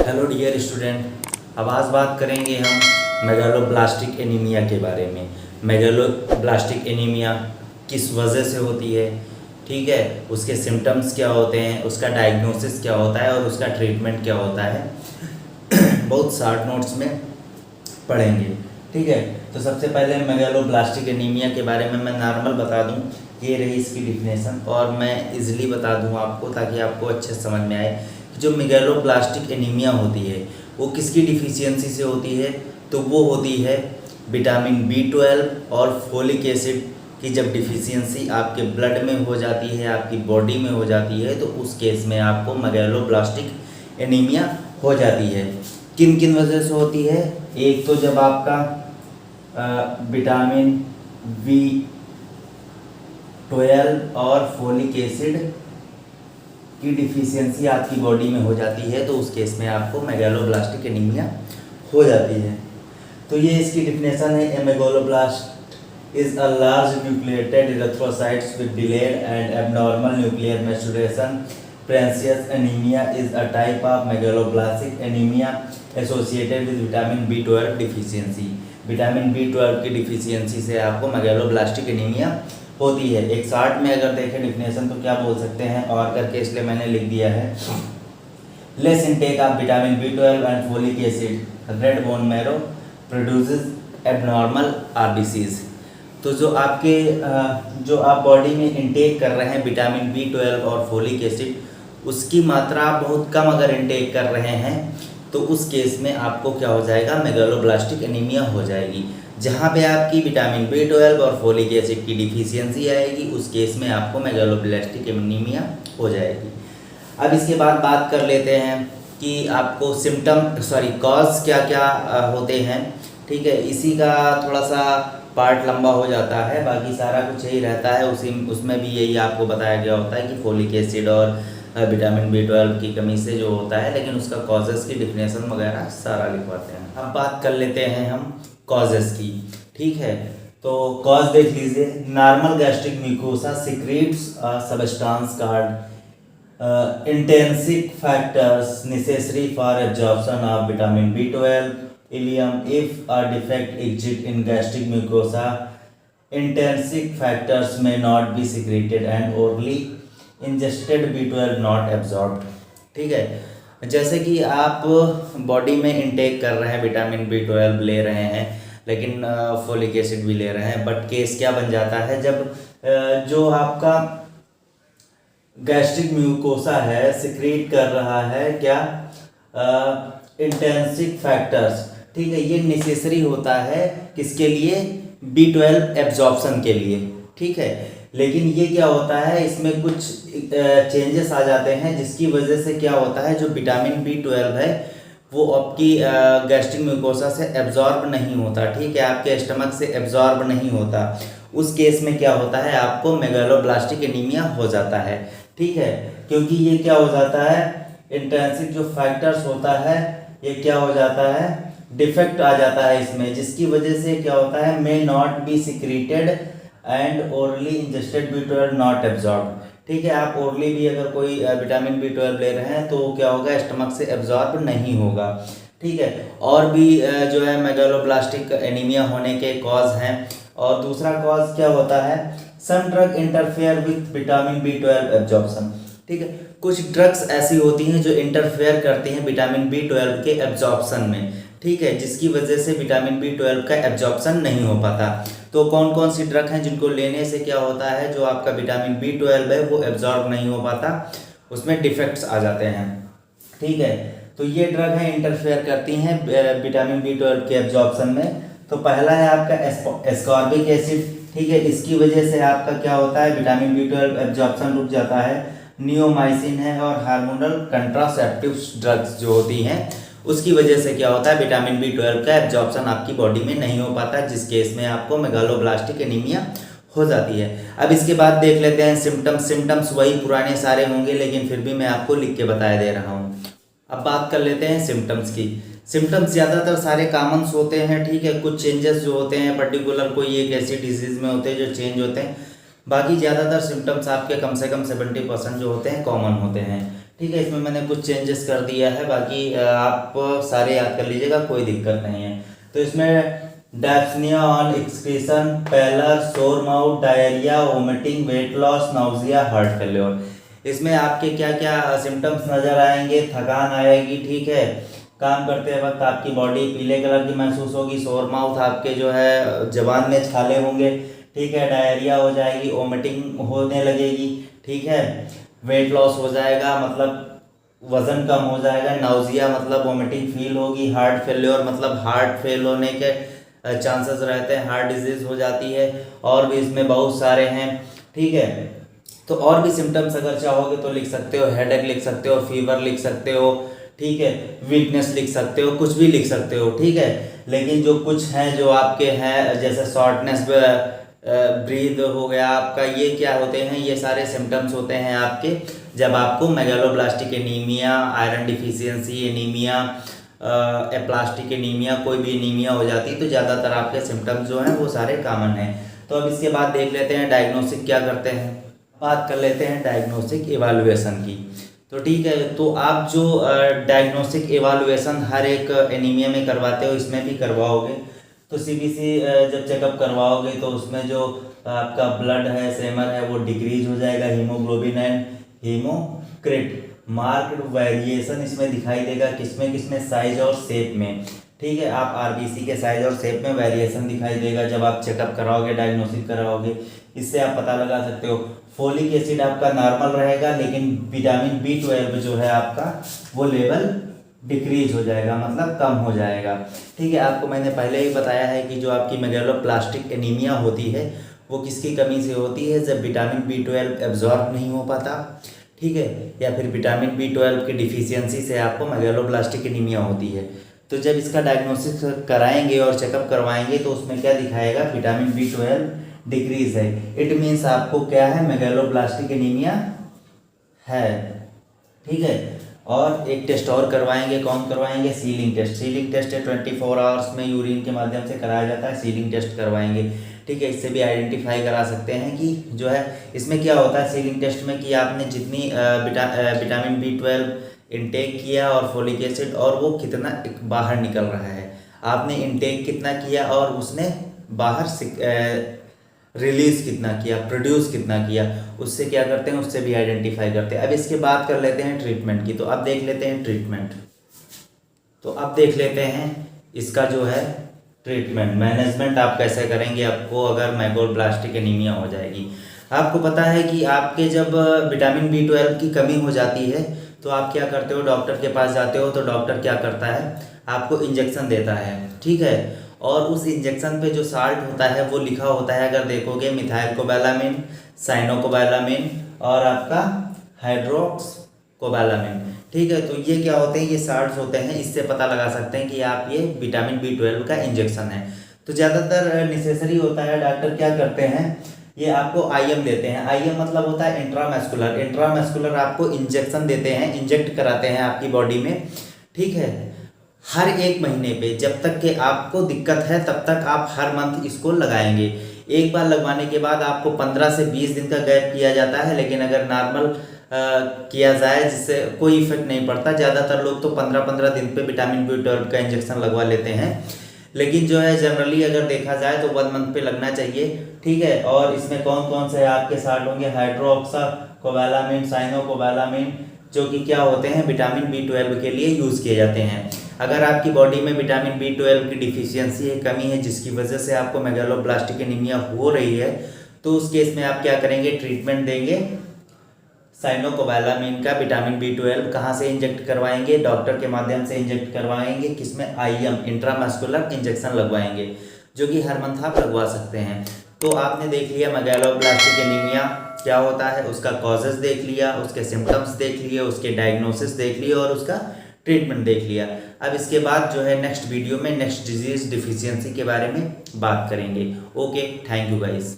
Hello dear student, अब आज बात करेंगे हम मेगालोब्लास्टिक एनीमिया के बारे में। मेगालोब्लास्टिक एनीमिया किस वजह से होती है, ठीक है, उसके सिम्टम्स क्या होते हैं, उसका डायग्नोसिस क्या होता है और उसका ट्रीटमेंट क्या होता है बहुत शॉर्ट नोट्स में पढ़ेंगे, ठीक है। तो सबसे पहले मेगालोब्लास्टिक एनीमिया के बारे में मैं नॉर्मल बता दूं, ये रही इसकी डिफिनेशन और मैं इजीली बता दूं आपको ताकि आपको अच्छे समझ में आए। जो मेगालोब्लास्टिक एनीमिया होती है वो किसकी डिफिशियंसी से होती है, तो वो होती है विटामिन B12 और फोलिक एसिड की। जब डिफिशियंसी आपके ब्लड में हो जाती है, आपकी बॉडी में हो जाती है, तो उस केस में आपको मेगालोब्लास्टिक एनीमिया हो जाती है। किन किन वजह से होती है, एक तो जब आपका विटामिन B12 और फोलिक एसिड की डिफिशियंसी आपकी बॉडी में हो जाती है, तो उस केस में आपको मेगालोब्लास्टिक एनीमिया हो जाती है। तो ये इसकी डिफिनेशन है, a megaloblast is a large nucleated erythrocytes with delayed and abnormal nuclear maturation. Pernicious anaemia is a type of megaloblastic anaemia associated with vitamin B12 deficiency. Vitamin B12 की deficiency से आपको मेगालोब्लास्टिक एनीमिया होती है। एक short में अगर देखें definition तो क्या बोल सकते हैं, और करके इसलिए मैंने लिख दिया है, less intake of vitamin B12 and folic acid red bone marrow produces abnormal RBCs। तो जो आप बॉडी में इनटेक कर रहे हैं विटामिन B12 और फोलिक एसिड, उसकी मात्रा आप बहुत कम अगर इनटेक कर रहे हैं तो उस केस में आपको क्या हो जाएगा, मेगालोब्लास्टिक एनीमिया हो जाएगी। जहाँ पे आपकी विटामिन B12 और फोलिक एसिड की डिफिशियंसी आएगी, उस केस में आपको मेगालोब्लास्टिक एनीमिया हो जाएगी। अब इसके बाद बात कर लेते हैं कि आपको कॉज क्या क्या होते हैं, ठीक है। इसी का थोड़ा सा पार्ट लंबा हो जाता है, बाकी सारा कुछ यही रहता है, उसमें भी यही आपको बताया गया होता है कि फोलिक एसिड और विटामिन B12 की कमी से जो होता है, लेकिन उसका कॉजेज़ की डिफिनेशन वगैरह सारा लिखवाते हैं। अब बात कर लेते हैं हम कॉजेज़ की, ठीक है। तो कॉज देख लीजिए, normal gastric mucosa secretes substance called intrinsic factors necessary for absorption of vitamin B12 ileum. If a defect exist in gastric mucosa, intrinsic factors may not be secreted and orally ingested B12 not absorbed, ठीक है। जैसे कि आप body में intake कर रहे हैं, vitamin B12 ले रहे हैं, लेकिन फोलिक एसिड भी ले रहे हैं, बट केस क्या बन जाता है, जब जो आपका गैस्ट्रिक म्यूकोसा है सिक्रीट कर रहा है क्या, इंट्रिंसिक फैक्टर्स, ठीक है। ये नेसेसरी होता है किसके लिए, B12 एब्जॉर्प्शन के लिए, ठीक है। लेकिन ये क्या होता है, इसमें कुछ चेंजेस आ जाते हैं जिसकी वजह से क्या होता है, जो विटामिन B12 है वो आपकी गैस्ट्रिक म्यूकोसा से एब्जॉर्ब नहीं होता, ठीक है, आपके स्टमक से एब्जॉर्ब नहीं होता। उस केस में क्या होता है, आपको मेगालोब्लास्टिक एनीमिया हो जाता है, ठीक है। क्योंकि ये क्या हो जाता है, इंट्रिंसिक जो फैक्टर्स होता है ये क्या हो जाता है, डिफेक्ट आ जाता है इसमें, जिसकी वजह से क्या होता है, may not be secreted and orally ingested B12 not absorb, ठीक है। आप ओरली भी अगर कोई विटामिन B12 ले रहे हैं तो क्या होगा, स्टमक से एब्जॉर्ब नहीं होगा, ठीक है। और भी जो है मेगालोब्लास्टिक एनीमिया होने के कॉज हैं। और दूसरा कॉज क्या होता है, some drug interfere with vitamin B12 absorption, ठीक है। कुछ ड्रग्स ऐसी होती हैं जो इंटरफेयर करती हैं विटामिन B12 के एब्जॉर्प्शन में, ठीक है, जिसकी वजह से विटामिन B12 का एब्जॉर्प्शन नहीं हो पाता। तो कौन कौन सी ड्रग हैं जिनको लेने से क्या होता है, जो आपका विटामिन B12 है वो एब्जॉर्ब नहीं हो पाता, उसमें डिफेक्ट्स आ जाते हैं, ठीक है। तो ये ड्रग है इंटरफेयर करती हैं विटामिन B12 के एब्जॉर्प्शन में। तो पहला है आपका एस्कॉर्बिक एसिड, ठीक है, इसकी वजह से आपका क्या होता है, विटामिन B12 एब्जॉर्प्शन रुक जाता है। नियोमाइसिन है और हार्मोनल कंट्रासेप्टिव ड्रग्स जो होती हैं उसकी वजह से क्या होता है, विटामिन B12 का एब्जॉर्प्शन आपकी बॉडी में नहीं हो पाता, जिस केस में आपको मेगालोब्लास्टिक एनीमिया हो जाती है। अब इसके बाद देख लेते हैं सिम्टम्स वही पुराने सारे होंगे, लेकिन फिर भी मैं आपको लिख के बताया दे रहा हूँ। अब बात कर लेते हैं सिम्टम्स की। सिम्टम्स ज़्यादातर सारे कॉमन्स होते हैं, ठीक है। कुछ चेंजेस जो होते हैं पर्टिकुलर कोई एक ऐसी डिजीज़ में होते हैं जो चेंज होते हैं, बाकी ज़्यादातर सिम्टम्स आपके कम से कम 70% जो होते हैं कॉमन होते हैं, ठीक है, इसमें मैंने कुछ चेंजेस कर दिया है, बाकी आप सारे याद कर लीजिएगा, कोई दिक्कत नहीं है। तो इसमें dyspnoea on exertion, pallor, sore mouth, diarrhoea, vomiting, weight loss, nausea, heart failure. इसमें आपके क्या क्या सिम्टम्स नज़र आएंगे? थकान आएगी, ठीक है, काम करते वक्त आपकी बॉडी पीले कलर की महसूस होगी, सोर माउथ, आपके जो है जबान में छाले होंगे, ठीक है, डायरिया हो जाएगी, वोमिटिंग होने लगेगी, ठीक है, वेट लॉस हो जाएगा मतलब वज़न कम हो जाएगा, नाउजिया मतलब वोमिटिंग फील होगी, हार्ट फेल्योर मतलब हार्ट फेल होने के चांसेस रहते हैं, हार्ट डिजीज़ हो जाती है, और भी इसमें बहुत सारे हैं, ठीक है। तो और भी सिम्टम्स अगर चाहोगे तो लिख सकते हो, हेडेक लिख सकते हो, फीवर लिख सकते हो, ठीक है, वीकनेस लिख सकते हो, कुछ भी लिख सकते हो, ठीक है। लेकिन जो कुछ हैं जो आपके हैं, जैसे शॉर्टनेस ब्रीद हो गया आपका, ये क्या होते हैं? ये सारे सिम्टम्स होते हैं आपके जब आपको megaloblastic anaemia, iron deficiency anaemia, aplastic anaemia, कोई भी एनीमिया हो जाती है, तो ज़्यादातर आपके सिम्टम्स जो हैं वो सारे कॉमन हैं। तो अब इसके बाद देख लेते हैं डायग्नोस्टिक क्या करते हैं, बात कर लेते हैं डायग्नोस्टिक एवालुएशन की। तो ठीक है, तो आप जो डायग्नोस्टिक एवालुएशन हर एक एनीमिया में करवाते हो, इसमें भी करवाओगे। तो सीबीसी जब चेकअप करवाओगे तो उसमें जो आपका ब्लड है, सेमन है, वो डिक्रीज हो जाएगा, हीमोग्लोबिन एंड हीमोक्रिट, मार्क्ड वेरिएशन इसमें दिखाई देगा, किसमें साइज और शेप में, ठीक है। आप आरबीसी के साइज और शेप में वेरिएशन दिखाई देगा जब आप चेकअप कराओगे, डायग्नोसिस कराओगे। इससे आप पता लगा सकते हो। फोलिक एसिड आपका नॉर्मल रहेगा, लेकिन विटामिन B12 जो है आपका वो लेवल डिक्रीज हो जाएगा, मतलब कम हो जाएगा, ठीक है। आपको मैंने पहले ही बताया है कि जो आपकी मेगालोब्लास्टिक एनीमिया होती है वो किसकी कमी से होती है? जब विटामिन B12 एब्जॉर्ब नहीं हो पाता, ठीक है, या फिर विटामिन B12 की डिफिशियंसी से आपको मेगालोब्लास्टिक एनीमिया होती है। तो जब इसका डायग्नोसिस कराएंगे और चेकअप करवाएंगे तो उसमें क्या दिखाएगा? विटामिन B12 डिक्रीज है। इट मीन्स आपको क्या है? मेगालोब्लास्टिक एनीमिया है, ठीक है। और एक टेस्ट और करवाएंगे, कौन करवाएंगे? Schilling test. Schilling test 24 hours में यूरिन के माध्यम से कराया जाता है, सीलिंग टेस्ट करवाएंगे, ठीक है। इससे भी आइडेंटिफाई करा सकते हैं कि जो है इसमें क्या होता है सीलिंग टेस्ट में, कि आपने जितनी विटामिन B12 इनटेक किया और फोलिक एसिड, और वो कितना बाहर निकल रहा है, आपने इनटेक कितना किया और उसने बाहर रिलीज कितना किया, प्रोड्यूस कितना किया, उससे क्या करते हैं? उससे भी आइडेंटिफाई करते हैं। अब इसके बाद कर लेते हैं ट्रीटमेंट की। तो अब देख लेते हैं ट्रीटमेंट। तो अब देख लेते हैं इसका जो है ट्रीटमेंट, मैनेजमेंट आप कैसे करेंगे आपको अगर मेगालोब्लास्टिक एनीमिया हो जाएगी। आपको पता है कि आपके जब विटामिन B12 की कमी हो जाती है तो आप क्या करते हो? डॉक्टर के पास जाते हो, तो डॉक्टर क्या करता है? आपको इंजेक्शन देता है, ठीक है। और उस इंजेक्शन पे जो साल्ट होता है वो लिखा होता है, अगर देखोगे, मिथाइलकोबैलामिन, साइनोकोबैलामिन और आपका हाइड्रोक्सकोबैलामिन, ठीक है। तो ये क्या होते हैं? ये साल्ट्स होते हैं, इससे पता लगा सकते हैं कि आप ये विटामिन B12 का इंजेक्शन है। तो ज़्यादातर नेसेसरी होता है, डॉक्टर क्या करते हैं? ये आपको IM देते हैं। IM मतलब होता है इंट्रामस्कुलर। इंट्रामस्कुलर आपको इंजेक्शन देते हैं, इंजेक्ट कराते हैं आपकी बॉडी में, ठीक है। हर 1 महीने पे, जब तक कि आपको दिक्कत है तब तक आप हर मंथ इसको लगाएंगे। एक बार लगवाने के बाद आपको 15 से 20 दिन का गैप किया जाता है, लेकिन अगर नॉर्मल किया जाए जिससे कोई इफेक्ट नहीं पड़ता। ज़्यादातर लोग तो 15-15 दिन पे विटामिन B12 का इंजेक्शन लगवा लेते हैं, लेकिन जो है जनरली अगर देखा जाए तो 1 मंथ पे लगना चाहिए, ठीक है। और इसमें कौन कौन से आपके साल्ट होंगे? हाइड्रोक्साकोबैलामिन, साइनोकोबैलामिन, जो कि क्या होते हैं? विटामिन B12 के लिए यूज़ किए जाते हैं। अगर आपकी बॉडी में विटामिन B12 की डिफिशियंसी है, कमी है, जिसकी वजह से आपको मेगालोब्लास्टिक एनीमिया हो रही है, तो उस केस में आप क्या करेंगे? ट्रीटमेंट देंगे साइनोकोबैलामिन का। विटामिन B12 कहाँ से इंजेक्ट करवाएंगे? डॉक्टर के माध्यम से इंजेक्ट करवाएंगे। किसमें? IM, इंट्रामस्कुलर इंजेक्शन लगवाएंगे, जो कि हर मंथ आप लगवा सकते हैं। तो आपने देख लिया मेगालोब्लास्टिक एनीमिया क्या होता है, उसका कॉजेज देख लिया, उसके सिम्टम्स देख लिए, उसके डायग्नोसिस देख लिए और उसका ट्रीटमेंट देख लिया। अब इसके बाद जो है नेक्स्ट वीडियो में नेक्स्ट डिजीज डिफिशियंसी के बारे में बात करेंगे। Okay, thank you guys.